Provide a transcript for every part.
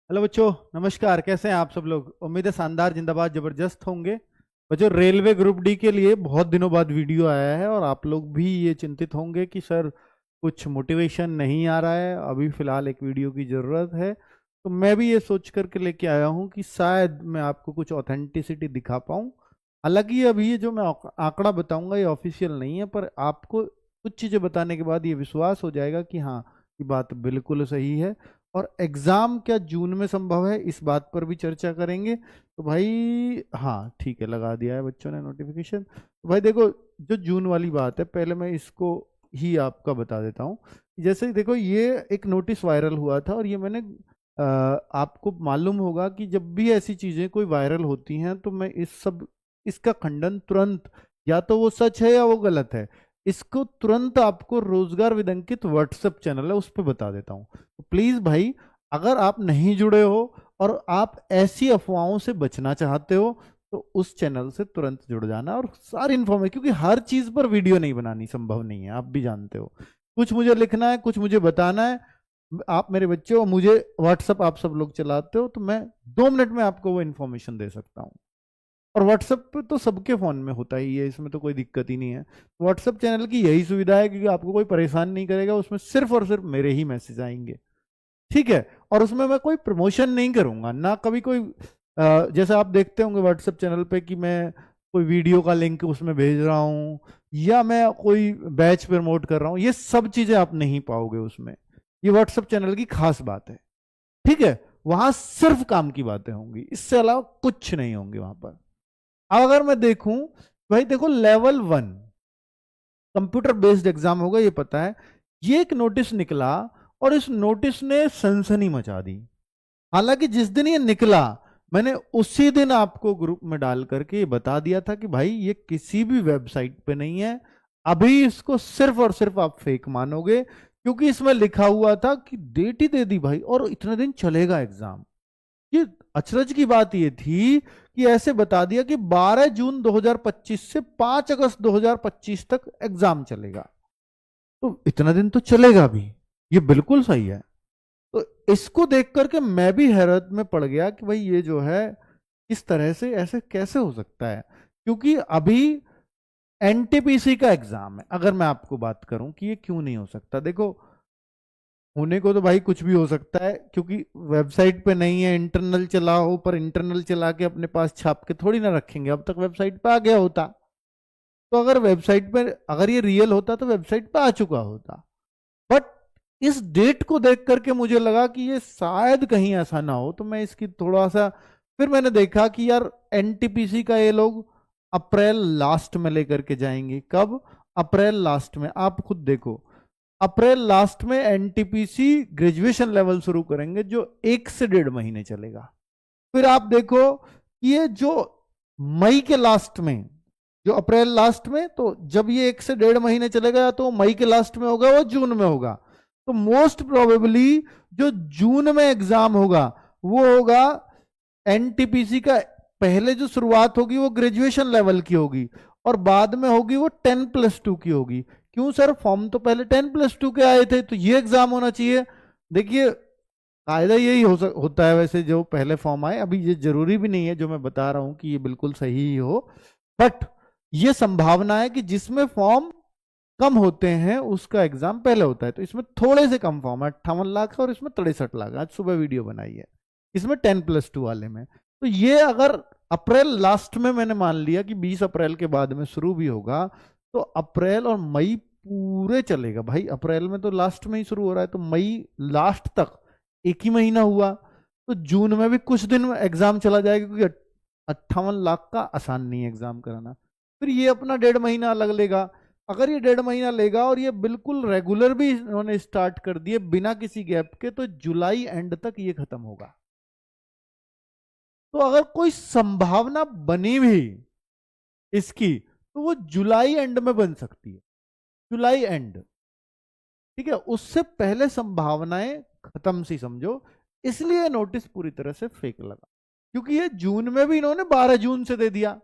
Hello बच्चों, नमस्कार। कैसे हैं आप सब लोग? उम्मीद है शानदार, जिंदाबाद, जबरदस्त होंगे। बच्चों, रेलवे ग्रुप डी के लिए बहुत दिनों बाद वीडियो आया है और आप लोग भी ये चिंतित होंगे कि सर कुछ मोटिवेशन नहीं आ रहा है, अभी फिलहाल एक वीडियो की ज़रूरत है। तो मैं भी ये सोच करके लेके आया हूँ कि शायद मैं आपको कुछ ऑथेंटिसिटी दिखा पाऊँ। हालांकि अभी ये जो मैं आंकड़ा बताऊंगा ये ऑफिशियल नहीं है, पर आपको कुछ चीज़ें बताने के बाद ये विश्वास हो जाएगा कि हाँ, ये बात बिल्कुल सही है। और एग्जाम क्या जून में संभव है, इस बात पर भी चर्चा करेंगे। तो भाई हाँ ठीक है, लगा दिया है बच्चों ने नोटिफिकेशन। तो भाई देखो, जो जून वाली बात है, पहले मैं इसको ही आपका बता देता हूँ। जैसे देखो, ये एक नोटिस वायरल हुआ था और ये मैंने आपको मालूम होगा कि जब भी ऐसी चीज़ें कोई वायरल होती हैं तो मैं इसका खंडन तुरंत, या तो वो सच है या वो गलत है, इसको तुरंत आपको रोजगार विदंकित व्हाट्सएप चैनल है उस पर बता देता हूँ। तो प्लीज भाई, अगर आप नहीं जुड़े हो और आप ऐसी अफवाहों से बचना चाहते हो तो उस चैनल से तुरंत जुड़ जाना और सारी इन्फॉर्मेशन, क्योंकि हर चीज पर वीडियो नहीं बनानी संभव नहीं है, आप भी जानते हो। कुछ मुझे लिखना है, कुछ मुझे बताना है। आप मेरे बच्चे हो, मुझे व्हाट्सएप आप सब लोग चलाते हो, तो मैं 2 मिनट में आपको वो इन्फॉर्मेशन दे सकता हूँ। और व्हाट्सएप पे तो सबके फ़ोन में होता ही है, इसमें तो कोई दिक्कत ही नहीं है। व्हाट्सएप चैनल की यही सुविधा है, क्योंकि आपको कोई परेशान नहीं करेगा, उसमें सिर्फ और सिर्फ मेरे ही मैसेज आएंगे। ठीक है। और उसमें मैं कोई प्रमोशन नहीं करूंगा ना, कभी कोई जैसे आप देखते होंगे व्हाट्सएप चैनल पे कि मैं कोई वीडियो का लिंक उसमें भेज रहा हूँ या मैं कोई बैच प्रमोट कर रहा हूँ, ये सब चीज़ें आप नहीं पाओगे उसमें। ये व्हाट्सएप चैनल की खास बात है। ठीक है। वहां सिर्फ काम की बातें होंगी, इससे अलावा कुछ नहीं होंगे वहां पर। अब अगर मैं देखूं, भाई देखो, लेवल 1 कंप्यूटर बेस्ड एग्जाम होगा, ये पता है। ये एक नोटिस निकला और इस नोटिस ने सनसनी मचा दी। हालांकि जिस दिन ये निकला, मैंने उसी दिन आपको ग्रुप में डाल करके ये बता दिया था कि भाई ये किसी भी वेबसाइट पे नहीं है। अभी इसको सिर्फ और सिर्फ आप फेक मानोगे, क्योंकि इसमें लिखा हुआ था कि डेट ही दे दी भाई और इतने दिन चलेगा एग्जाम। ये अचरज की बात ये थी कि ऐसे बता दिया कि 12 जून 2025 से 5 अगस्त 2025 तक एग्जाम चलेगा। तो इतना दिन तो चलेगा भी, ये बिल्कुल सही है। तो इसको देख करके मैं भी हैरत में पड़ गया कि भाई ये जो है, इस तरह से ऐसे कैसे हो सकता है। क्योंकि अभी एनटीपीसी का एग्जाम है। अगर मैं आपको बात करूं कि ये क्यों नहीं हो सकता, देखो, होने को तो भाई कुछ भी हो सकता है, क्योंकि वेबसाइट पे नहीं है, इंटरनल चला हो, पर इंटरनल चला के अपने पास छाप के थोड़ी ना रखेंगे, अब तक वेबसाइट पे आ गया होता। तो अगर वेबसाइट पे, अगर ये रियल होता तो वेबसाइट पे आ चुका होता। बट इस डेट को देख करके मुझे लगा कि ये शायद कहीं ऐसा ना हो, तो मैं इसकी थोड़ा सा, फिर मैंने देखा कि यार एनटीपीसी का ये लोग अप्रैल लास्ट में लेकर के जाएंगे। कब? अप्रैल लास्ट में। आप खुद देखो, अप्रैल लास्ट में एनटीपीसी ग्रेजुएशन लेवल शुरू करेंगे, जो 1 से 1.5 महीने चलेगा। फिर आप देखो कि ये जो मई के लास्ट में, जो अप्रैल लास्ट में, तो जब ये 1 से 1.5 महीने चलेगा, तो मई के लास्ट में होगा, वो जून में होगा। तो मोस्ट प्रोबेबली जो जून में एग्जाम होगा वो होगा एनटीपीसी का। पहले जो शुरुआत होगी वो ग्रेजुएशन लेवल की होगी और बाद में होगी वो 10+2 की होगी। क्यों सर? फॉर्म तो पहले 10+2 के आए थे, तो ये एग्जाम होना चाहिए। देखिए, कायदा यही होता है वैसे, जो पहले फॉर्म आए। अभी ये जरूरी भी नहीं है जो मैं बता रहा हूं कि ये बिल्कुल सही ही हो, बट ये संभावना है कि जिसमें फॉर्म कम होते हैं उसका एग्जाम पहले होता है। तो इसमें थोड़े से कम फॉर्म है, 58 लाख और इसमें 63 लाख। आज सुबह वीडियो बनाई है इसमें 10+2 वाले में। तो ये अगर अप्रैल लास्ट में, मैंने मान लिया कि 20 अप्रैल के बाद में शुरू भी होगा, तो अप्रैल और मई पूरे चलेगा भाई। अप्रैल में तो लास्ट में ही शुरू हो रहा है, तो मई लास्ट तक एक ही महीना हुआ। तो जून में भी कुछ दिन में एग्जाम चला जाएगा, क्योंकि 58 लाख का आसान नहीं है एग्जाम कराना। फिर ये अपना 1.5 महीना अलग लेगा। अगर ये 1.5 महीना लेगा और ये बिल्कुल रेगुलर भी इन्होंने स्टार्ट कर दिए बिना किसी गैप के, तो जुलाई एंड तक ये खत्म होगा। तो अगर कोई संभावना बनी भी इसकी, तो वो जुलाई एंड में बन सकती है। जुलाई एंड, ठीक है, उससे पहले संभावनाएं खत्म सी समझो। इसलिए नोटिस पूरी तरह से फेक लगा, क्योंकि ये जून में भी इन्होंने 12 जून से दे दिया,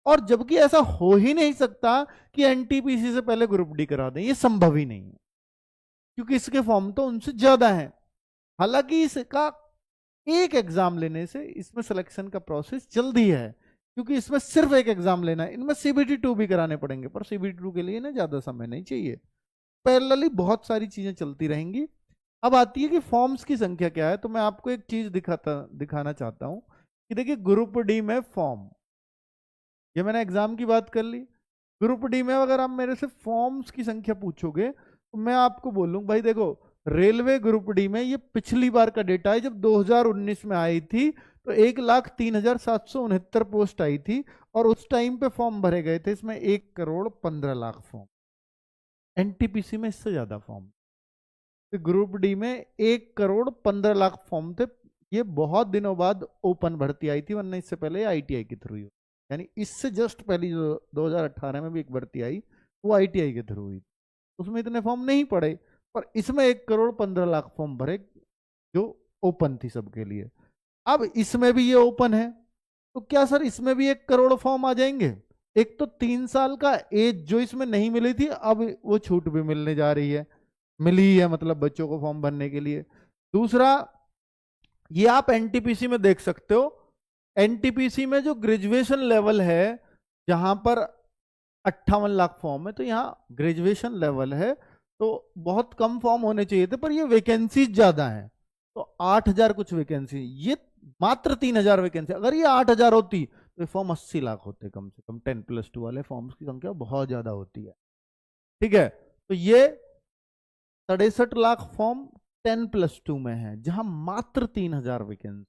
और जबकि ऐसा हो ही नहीं सकता कि एनटीपीसी से पहले ग्रुप डी करा दें, ये संभव ही नहीं है, क्योंकि इसके फॉर्म तो उनसे ज्यादा हैं। हालांकि इसका एक एग्जाम लेने से इसमें सिलेक्शन का प्रोसेस जल्दी है, क्योंकि इसमें सिर्फ एक एग्जाम लेना है। इनमें CBT2 भी कराने पड़ेंगे, पर CBT2 के लिए ना ज्यादा समय नहीं चाहिए। पैरेलली बहुत सारी चीजें चलती रहेंगी। अब आती है कि फॉर्म्स की संख्या क्या है। तो मैं आपको एक चीज दिखाना चाहता हूं कि देखिए ग्रुप डी में फॉर्म, ये मैंने एग्जाम की बात कर ली। ग्रुप डी में अगर आप मेरे से फॉर्म्स की संख्या पूछोगे तो मैं आपको बोलूँ भाई देखो, रेलवे ग्रुप डी में ये पिछली बार का डेटा है, जब 2019 में आई थी तो 1,03,769 पोस्ट आई थी, और उस टाइम पे फॉर्म भरे गए थे इसमें 1,15,00,000 फॉर्म। एनटीपीसी में इससे ज्यादा फॉर्म, तो ग्रुप डी में 1,15,00,000 फॉर्म थे। ये बहुत दिनों बाद ओपन भर्ती आई थी, वरना इससे पहले ITI के थ्रू हुई, यानी इससे जस्ट पहले जो 2018 में भी एक भर्ती आई वो ITI के थ्रू हुई, उसमें इतने फॉर्म नहीं पड़े, पर इसमें 1,15,00,000 फॉर्म भरे जो ओपन थी सबके लिए। अब इसमें भी ये ओपन है, तो क्या सर इसमें भी 1 करोड़ फॉर्म आ जाएंगे? एक तो 3 साल का एज जो इसमें नहीं मिली थी, अब वो छूट भी मिलने जा रही है, मिली है मतलब बच्चों को फॉर्म भरने के लिए। दूसरा, ये आप एनटीपीसी में देख सकते हो, एनटीपीसी में जो ग्रेजुएशन लेवल है जहां पर 58 लाख फॉर्म है, तो यहाँ ग्रेजुएशन लेवल है तो बहुत कम फॉर्म होने चाहिए थे, पर ये वैकेंसीज ज्यादा है, तो 8,000 कुछ वैकेंसी, ये मात्र 3,000 वैकेंसी। अगर ये 8,000 होती तो फॉर्म 80 लाख होते कम से कम। 10+2 वाले फॉर्म्स की संख्या बहुत ज्यादा होती है, ठीक है। तो ये 63 लाख फॉर्म 10+2 में है, जहां मात्र 3,000 वैकेंसी।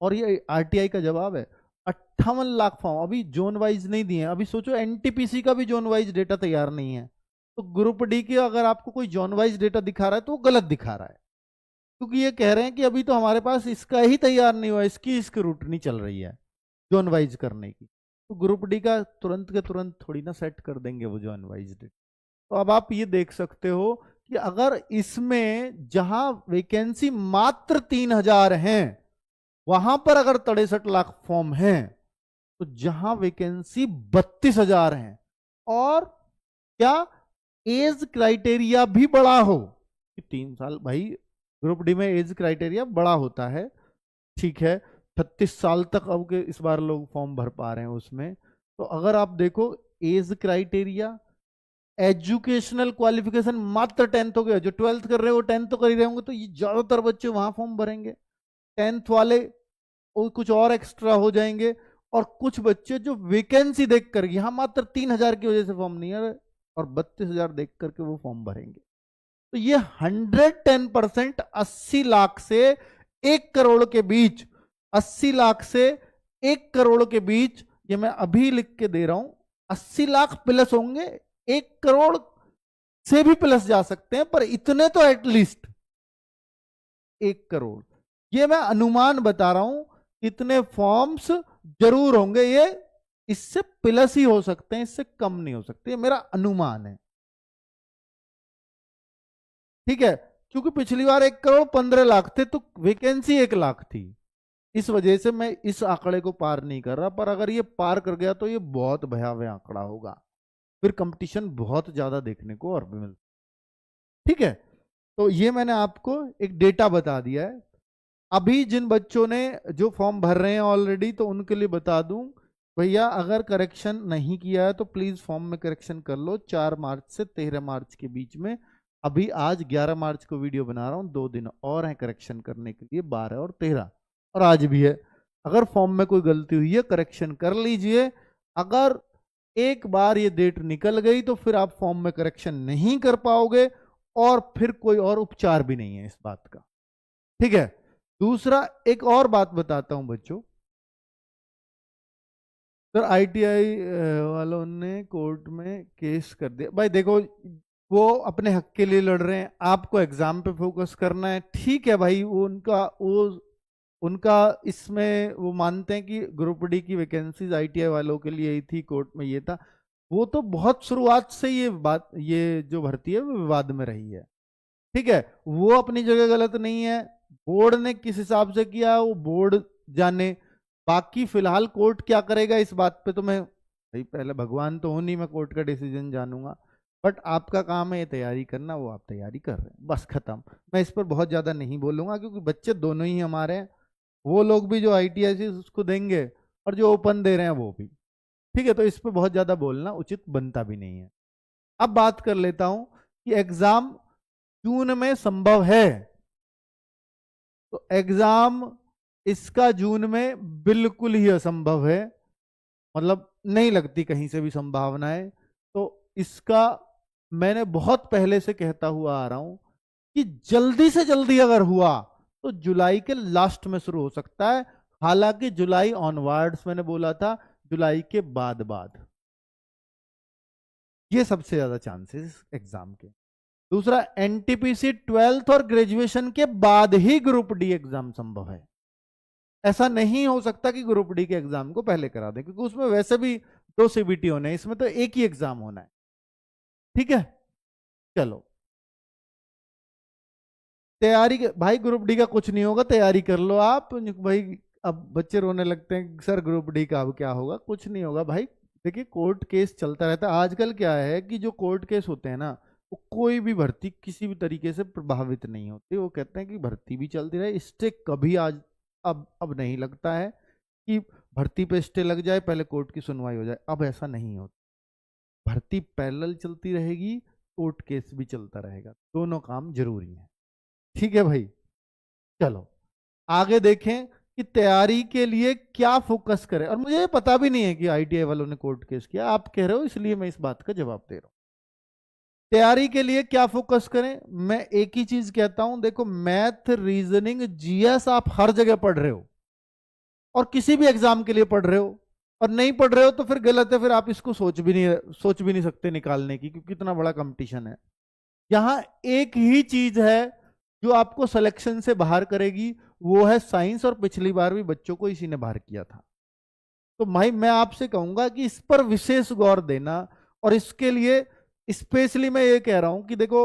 और ये RTI का जवाब है। 58 लाख फॉर्म अभी जोन वाइज नहीं दिए हैं। अभी सोचो एनटीपीसी का भी जोन वाइज डेटा तैयार नहीं है, तो ग्रुप डी के अगर आपको कोई जोन वाइज डेटा दिखा रहा है तो वो गलत दिखा रहा है, क्योंकि ये कह रहे हैं कि अभी तो हमारे पास इसका ही तैयार नहीं हुआ, इसकी स्क्रूटनी चल रही है जोन वाइज करने की। तो ग्रुप डी का तुरंत के तुरंत थोड़ी ना सेट कर देंगे वो जोन वाइज डेटा। तो अब आप ये देख सकते हो कि अगर इसमें जहां वैकेंसी मात्र 3,000 हैं, वहां पर अगर 63 लाख फॉर्म हैं, तो जहां वैकेंसी 32,000 हैं, और क्या एज क्राइटेरिया भी बड़ा हो कि 3 साल, भाई ग्रुप डी में एज क्राइटेरिया बड़ा होता है, ठीक है। 36 साल तक अब के इस बार लोग फॉर्म भर पा रहे हैं उसमें। तो अगर आप देखो एज क्राइटेरिया, एजुकेशनल क्वालिफिकेशन मात्र 10th हो गया, जो 12th कर रहे हो 10th तो कर ही रहे होंगे, तो ये ज्यादातर बच्चे वहां फॉर्म भरेंगे। 10th वाले और कुछ और एक्स्ट्रा हो जाएंगे, और कुछ बच्चे जो वैकेंसी देख कर, यहां मात्र 3,000 की वजह से फॉर्म नहीं है और 32,000 देख करके वो फॉर्म भरेंगे। तो ये 110% 80 लाख से 1 करोड़ के बीच, 80 लाख से 1 करोड़ के बीच, ये मैं अभी लिख के दे रहा हूं, 80 लाख प्लस होंगे, 1 करोड़ से भी प्लस जा सकते हैं, पर इतने तो एटलीस्ट 1 करोड़, ये मैं अनुमान बता रहा हूं, इतने फॉर्म्स जरूर होंगे। ये इससे प्लस ही हो सकते हैं, इससे कम नहीं हो सकते, ये मेरा अनुमान है, ठीक है। क्योंकि पिछली बार 1,15,00,000 थे तो वैकेंसी 1 लाख थी, इस वजह से मैं इस आंकड़े को पार नहीं कर रहा। पर अगर ये पार कर गया तो ये बहुत भयावह आंकड़ा होगा, फिर कंपटीशन बहुत ज्यादा देखने को और भी मिलता, ठीक है। तो ये मैंने आपको एक डेटा बता दिया है। अभी जिन बच्चों ने जो फॉर्म भर रहे हैं ऑलरेडी, तो उनके लिए बता दूं भैया, अगर करेक्शन नहीं किया है तो प्लीज फॉर्म में करेक्शन कर लो 4 मार्च से 13 मार्च के बीच में। अभी आज 11 मार्च को वीडियो बना रहा हूं, 2 दिन और हैं करेक्शन करने के लिए, 12 और 13, और आज भी है। अगर फॉर्म में कोई गलती हुई है करेक्शन कर लीजिए। अगर एक बार ये डेट निकल गई तो फिर आप फॉर्म में करेक्शन नहीं कर पाओगे, और फिर कोई और उपचार भी नहीं है इस बात का, ठीक है। दूसरा एक और बात बताता हूं बच्चों, सर ITI वालों ने कोर्ट में केस कर दिया। भाई देखो, वो अपने हक के लिए लड़ रहे हैं, आपको एग्जाम पे फोकस करना है, ठीक है भाई। वो उनका इसमें वो मानते हैं कि ग्रुप डी की वैकेंसीज ITI वालों के लिए ही थी, कोर्ट में ये था। वो तो बहुत शुरुआत से ये बात, ये जो भर्ती है वो विवाद में रही है, ठीक है। वो अपनी जगह गलत नहीं है, बोर्ड ने किस हिसाब से किया वो बोर्ड जाने। बाकी फिलहाल कोर्ट क्या करेगा इस बात पे तो मैं, भाई पहले भगवान तो हूं नहीं, मैं कोर्ट का डिसीजन जानूंगा, बट आपका काम है ये तैयारी करना, वो आप तैयारी कर रहे हैं, बस खत्म। मैं इस पर बहुत ज्यादा नहीं बोलूंगा, क्योंकि बच्चे दोनों ही हमारे हैं, वो लोग भी जो ITIC उसको देंगे और जो ओपन दे रहे हैं वो भी। ठीक है, तो इस पे बहुत ज्यादा बोलना उचित बनता भी नहीं है। अब बात कर लेता हूं कि एग्जाम जून में संभव है। तो एग्जाम इसका जून में बिल्कुल ही असंभव है, मतलब नहीं लगती कहीं से भी संभावना है। तो इसका मैंने बहुत पहले से कहता हुआ आ रहा हूं कि जल्दी से जल्दी अगर हुआ तो जुलाई के लास्ट में शुरू हो सकता है। हालांकि जुलाई ऑनवर्ड्स मैंने बोला था, जुलाई के बाद बाद ये सबसे ज्यादा चांसेस एग्जाम के। दूसरा, NTPC 12th और ग्रेजुएशन के बाद ही ग्रुप डी एग्जाम संभव है। ऐसा नहीं हो सकता कि ग्रुप डी के एग्जाम को पहले करा दें, क्योंकि उसमें वैसे भी 2 CBT होने हैं, इसमें तो एक ही एग्जाम होना है। ठीक है, चलो तैयारी भाई ग्रुप डी का कुछ नहीं होगा, तैयारी कर लो आप भाई। अब बच्चे रोने लगते हैं सर ग्रुप डी का अब क्या होगा, कुछ नहीं होगा भाई। देखिए कोर्ट केस चलता रहता है। आजकल क्या है कि जो कोर्ट केस होते हैं ना, वो कोई भी भर्ती किसी भी तरीके से प्रभावित नहीं होती। वो कहते हैं कि भर्ती भी चलती रहे, स्टे कभी आज अब नहीं लगता है कि भर्ती पे स्टे लग जाए, पहले कोर्ट की सुनवाई हो जाए। अब ऐसा नहीं होता, भर्ती पैरेलल चलती रहेगी, कोर्ट केस भी चलता रहेगा, दोनों काम जरूरी है। ठीक है भाई, चलो आगे देखें कि तैयारी के लिए क्या फोकस करें। और मुझे ये पता भी नहीं है कि ITI वालों ने कोर्ट केस किया, आप कह रहे हो इसलिए मैं इस बात का जवाब दे रहा हूं। तैयारी के लिए क्या फोकस करें, मैं एक ही चीज कहता हूं, देखो मैथ, रीजनिंग, GS आप हर जगह पढ़ रहे हो और किसी भी एग्जाम के लिए पढ़ रहे हो, और नहीं पढ़ रहे हो तो फिर गलत है, फिर आप इसको सोच भी नहीं सकते निकालने की, क्योंकि इतना बड़ा कंपटीशन है। यहां एक ही चीज है जो आपको सिलेक्शन से बाहर करेगी, वो है साइंस, और पिछली बार भी बच्चों को इसी ने बाहर किया था। तो भाई मैं आपसे कहूंगा कि इस पर विशेष गौर देना। और इसके लिए स्पेशली मैं ये कह रहा हूं कि देखो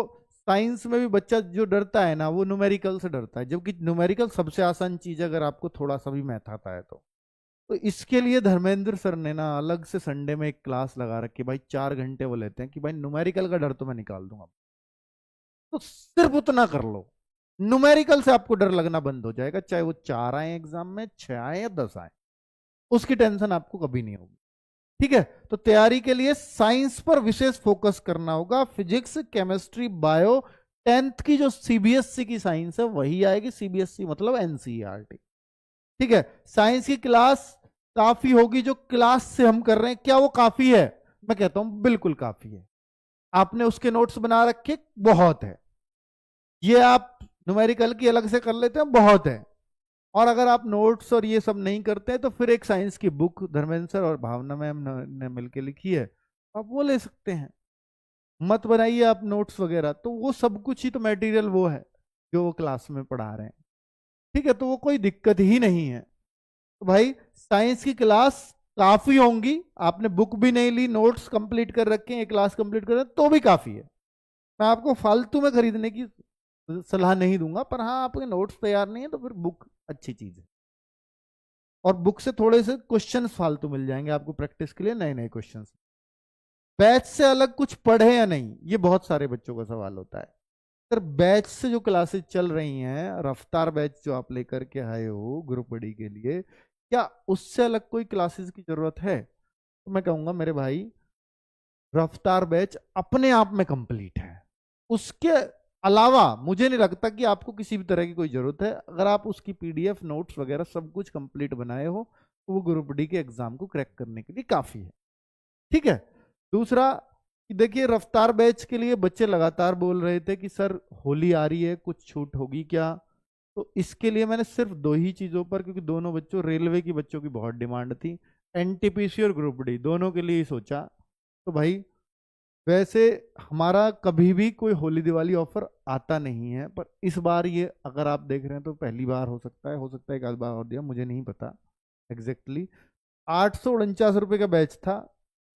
साइंस में भी बच्चा जो डरता है ना, वो न्यूमेरिकल से डरता है, जबकि न्यूमेरिकल सबसे आसान चीज है अगर आपको थोड़ा सा भी मैथ आता है तो इसके लिए धर्मेंद्र सर ने ना अलग से संडे में एक क्लास लगा रखी, भाई 4 घंटे वो लेते हैं कि भाई न्यूमेरिकल का डर तो मैं निकाल दूंगा। तो सिर्फ उतना कर लो, न्यूमेरिकल से आपको डर लगना बंद हो जाएगा, चाहे वो 4 आए एग्जाम में, 6 आए या 10 आए, उसकी टेंशन आपको कभी नहीं होगी। ठीक है, तो तैयारी के लिए साइंस पर विशेष फोकस करना होगा, फिजिक्स, केमिस्ट्री, बायो। 10th की जो CBSE की साइंस है वही आएगी, CBSE मतलब NCERT। ठीक है, साइंस की क्लास काफी होगी, जो क्लास से हम कर रहे हैं क्या वो काफी है? मैं कहता हूं बिल्कुल काफी है। आपने उसके नोट्स बना रखे, बहुत है। ये आप न्यूमेरिकल की अलग से कर लेते हैं, बहुत है। और अगर आप नोट्स और ये सब नहीं करते हैं तो फिर एक साइंस की बुक धर्मेंद्र सर और भावना मैम ने मिलकर लिखी है, आप वो ले सकते हैं। मत बनाइए आप नोट्स वगैरह, तो वो सब कुछ ही तो मटेरियल वो है जो वो क्लास में पढ़ा रहे हैं। ठीक है, तो वो कोई दिक्कत ही नहीं है। तो भाई साइंस की क्लास काफी होंगी, आपने बुक भी नहीं ली, नोट्स कंप्लीट कर रखे हैं, क्लास कंप्लीट कर रहे हैं तो भी काफी है। मैं आपको फालतू में खरीदने की सलाह नहीं दूंगा, पर हाँ आपके नोट्स तैयार नहीं है तो फिर बुक अच्छी चीज है। और बुक से थोड़े से क्वेश्चंस फालतू मिल जाएंगे आपको प्रैक्टिस के लिए, नए नए क्वेश्चंस। बैच से अलग कुछ पढ़े या नहीं, ये बहुत सारे बच्चों का सवाल होता है। सर बैच से जो क्लासेस चल रही हैं, रफ्तार बैच जो आप लेकर के आए हो ग्रुप डी के लिए, क्या उससे अलग कोई क्लासेस की जरूरत है? तो मैं कहूंगा मेरे भाई रफ्तार बैच अपने आप में कंप्लीट है, उसके अलावा मुझे नहीं लगता कि आपको किसी भी तरह की कोई जरूरत है। अगर आप उसकी PDF नोट्स वगैरह सब कुछ कंप्लीट बनाए हो तो वो ग्रुप डी के एग्जाम को क्रैक करने के लिए काफी है। ठीक है, दूसरा कि देखिए रफ्तार बैच के लिए बच्चे लगातार बोल रहे थे कि सर होली आ रही है, कुछ छूट होगी क्या? तो इसके लिए मैंने सिर्फ 2 ही चीजों पर, क्योंकि दोनों बच्चों रेलवे की बच्चों की बहुत डिमांड थी, NTPC और ग्रुप डी दोनों के लिए ही सोचा। तो भाई वैसे हमारा कभी भी कोई होली दिवाली ऑफर आता नहीं है, पर इस बार ये अगर आप देख रहे हैं तो पहली बार हो सकता है एक आध बार और दिया, मुझे नहीं पता एग्जैक्टली। 849 रुपये का बैच था,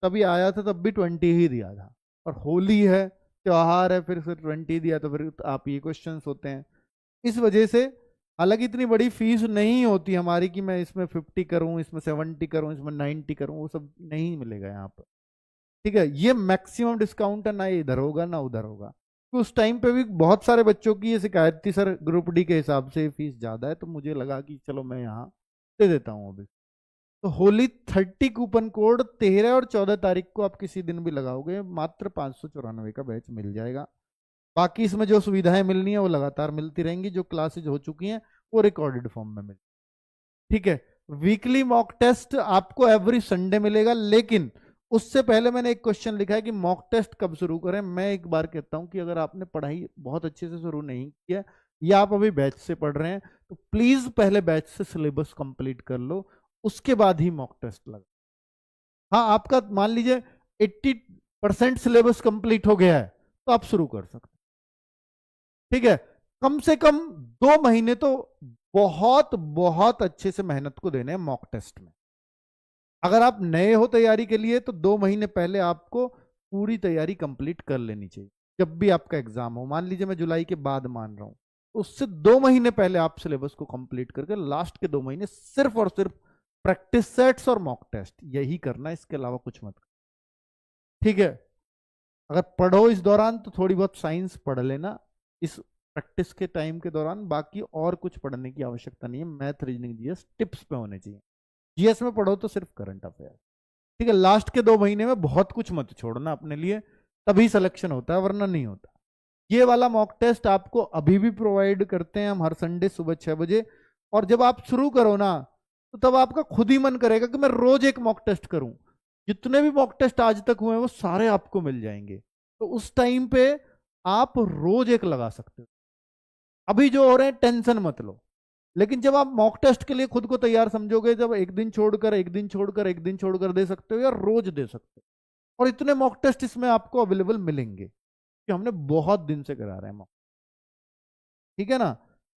तभी आया था, तब भी 20 ही दिया था। और होली है, त्योहार है, फिर 20 दिया, तो फिर आप ये क्वेश्चंस होते हैं। इस वजह से हालांकि इतनी बड़ी फीस नहीं होती हमारी कि मैं इसमें 50 करूं, इसमें 70 करूं, इसमें 90 करूं, वो सब नहीं मिलेगा यहाँ पर। ठीक है, ये मैक्सिमम डिस्काउंट है, ना ये इधर होगा ना उधर होगा। उस टाइम पे भी बहुत सारे बच्चों की ये शिकायत थी, सर ग्रुप डी के हिसाब से फीस ज़्यादा है, तो मुझे लगा कि चलो मैं यहाँ दे देता हूँ अभी। तो होली 30 कूपन कोड 13 और 14 तारीख को आप किसी दिन भी लगाओगे, मात्र 594 का बैच मिल जाएगा। बाकी इसमें जो सुविधाएं मिलनी है वो लगातार मिलती रहेंगी, जो क्लासेज हो चुकी हैं वो रिकॉर्डेड फॉर्म में मिल, ठीक है। वीकली मॉक टेस्ट आपको एवरी संडे मिलेगा, लेकिन उससे पहले मैंने एक क्वेश्चन लिखा है कि मॉक टेस्ट कब शुरू करें। मैं एक बार कहता हूं कि अगर आपने पढ़ाई बहुत अच्छे से शुरू नहीं किया या आप अभी बैच से पढ़ रहे हैं, तो प्लीज पहले बैच से सिलेबस कंप्लीट कर लो, उसके बाद ही मॉक टेस्ट लगा। हाँ, आपका मान लीजिए 80% सिलेबस कंप्लीट हो गया है तो आप शुरू कर सकते, ठीक है। कम से कम 2 महीने तो बहुत बहुत अच्छे से मेहनत को देने हैं मॉक टेस्ट में। अगर आप नए हो तैयारी के लिए तो 2 महीने पहले आपको पूरी तैयारी कंप्लीट कर लेनी चाहिए। जब भी आपका एग्जाम हो, मान लीजिए मैं जुलाई के बाद मान रहा हूं, उससे 2 महीने पहले आप सिलेबस को कंप्लीट करके लास्ट के 2 महीने सिर्फ और सिर्फ प्रैक्टिस सेट्स और मॉक टेस्ट यही करना है, इसके अलावा कुछ मत, ठीक है। अगर पढ़ो इस दौरान तो थोड़ी बहुत साइंस पढ़ लेना इस प्रैक्टिस के टाइम के दौरान, बाकी और कुछ पढ़ने की आवश्यकता नहीं है। मैथ, रीजनिंग, जीएस टिप्स पे होने चाहिए। जीएस में पढ़ो तो सिर्फ करंट अफेयर, ठीक है। लास्ट के 2 महीने में बहुत कुछ मत छोड़ना अपने लिए, तभी सिलेक्शन होता है, वरना नहीं होता। ये वाला मॉक टेस्ट आपको अभी भी प्रोवाइड करते हैं हम हर संडे सुबह 6 बजे, और जब आप शुरू करो ना तो तब आपका खुद ही मन करेगा कि मैं रोज एक मॉक टेस्ट करूं। जितने भी मॉक टेस्ट आज तक हुए हैं वो सारे आपको मिल जाएंगे, तो उस टाइम पे आप रोज एक लगा सकते हो। अभी जो हो रहे हैं टेंशन मत लो, लेकिन जब आप मॉक टेस्ट के लिए खुद को तैयार समझोगे, जब एक दिन छोड़कर एक दिन छोड़कर एक दिन छोड़कर दे सकते हो या रोज दे सकते हो, और इतने मॉक टेस्ट इसमें आपको अवेलेबल मिलेंगे कि हमने बहुत दिन से करा रहे हैं मॉक, ठीक है ना।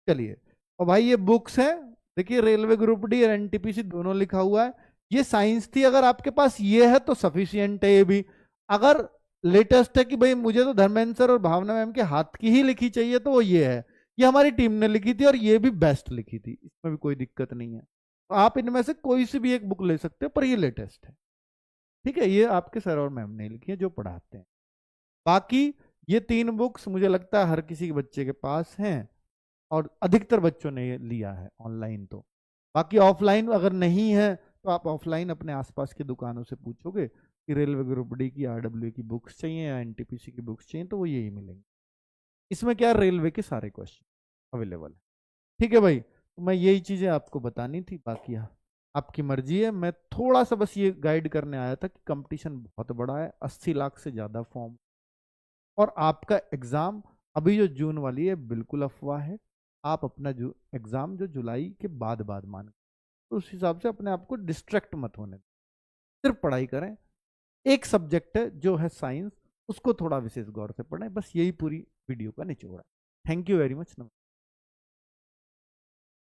चलिए, और भाई ये बुक्स हैं, देखिए रेलवे ग्रुप डी और एनटीपीसी दोनों लिखा हुआ है। ये साइंस थी, अगर आपके पास ये है तो सफिशियंट है। ये भी अगर लेटेस्ट है कि भाई मुझे तो धर्मेंद्र सर और भावना मैम के हाथ की ही लिखी चाहिए, तो वो ये है, ये हमारी टीम ने लिखी थी और ये भी बेस्ट लिखी थी, इसमें भी कोई दिक्कत नहीं है। तो आप इनमें से कोई सी भी एक बुक ले सकते हो, पर ये लेटेस्ट है, ठीक है। ये आपके सर और मैम ने लिखी है जो पढ़ाते हैं। बाकी ये 3 बुक्स मुझे लगता है हर किसी के बच्चे के पास हैं, और अधिकतर बच्चों ने ये लिया है ऑनलाइन। तो बाकी ऑफलाइन अगर नहीं है तो आप ऑफलाइन अपने आसपास की दुकानों से पूछोगे कि रेलवे ग्रुप डी की, आरडब्ल्यू की बुक्स चाहिए या एनटीपीसी की बुक्स चाहिए, तो वो यही मिलेंगे। इसमें क्या, रेलवे के सारे क्वेश्चन अवेलेबल है, ठीक है भाई। तो मैं यही चीज़ें आपको बतानी थी, बाकी आपकी मर्जी है। मैं थोड़ा सा बस ये गाइड करने आया था कि कंपटीशन बहुत बड़ा है, 80 लाख से ज़्यादा फॉर्म, और आपका एग्ज़ाम अभी जो जून वाली है बिल्कुल अफवाह है। आप अपना जो एग्ज़ाम जो जुलाई के बाद बाद मान, तो उस हिसाब से अपने आप को डिस्ट्रैक्ट मत होने दें, सिर्फ पढ़ाई करें। एक सब्जेक्ट है जो है साइंस, उसको थोड़ा विशेष गौर से पढ़ें, बस यही पूरी वीडियो का निचोड़ है। Thank you very much.